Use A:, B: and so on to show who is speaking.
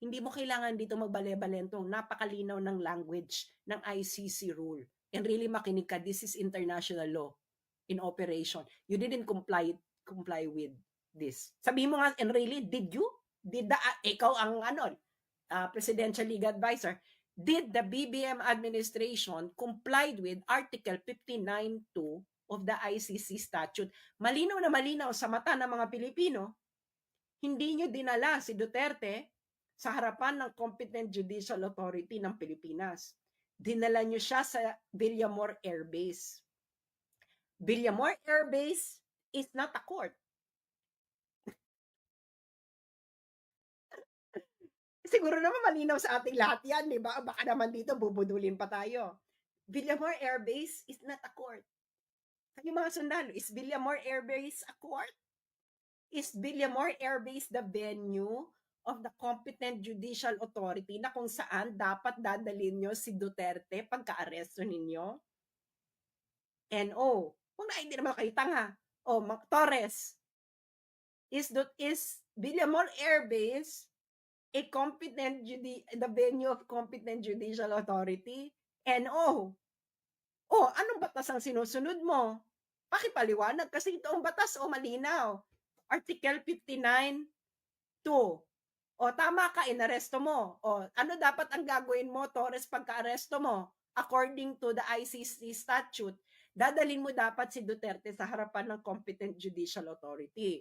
A: Hindi mo kailangan dito magbale-balentong, napakalinaw ng language ng ICC rule. And really makinig ka, this is international law in operation. You didn't comply with this. Sabihin mo nga, and really, did you? Ikaw ang presidential legal advisor, did the BBM administration complied with Article 59.2 of the ICC statute? Malinaw na malinaw sa mata ng mga Pilipino, hindi nyo dinala si Duterte sa harapan ng competent judicial authority ng Pilipinas. Dinala nyo siya sa Villamor Air Base. Villamor Air Base is not a court. Siguro naman malinaw sa ating lahat yan, di ba? Baka naman dito bubudulin pa tayo. Villamor Air Base is not a court. Kayo mga sundalo, is Villamor Air Base a court? Is Villamor Air Base the venue of the competent judicial authority na kung saan dapat dadalhin nyo si Duterte pagka-aresto ninyo? NO. Kung hindi naman kayo tanga. Torres, is Villamor Air Base a competent the venue of competent judicial authority? NO. Anong batas ang sinusunod mo? Pakipaliwanag kasi ito ang batas malinaw. Article 59.2. Tama ka, inaresto mo. Ano dapat ang gagawin mo, Torres, pagka-aresto mo? According to the ICC statute, dadalhin mo dapat si Duterte sa harapan ng competent judicial authority.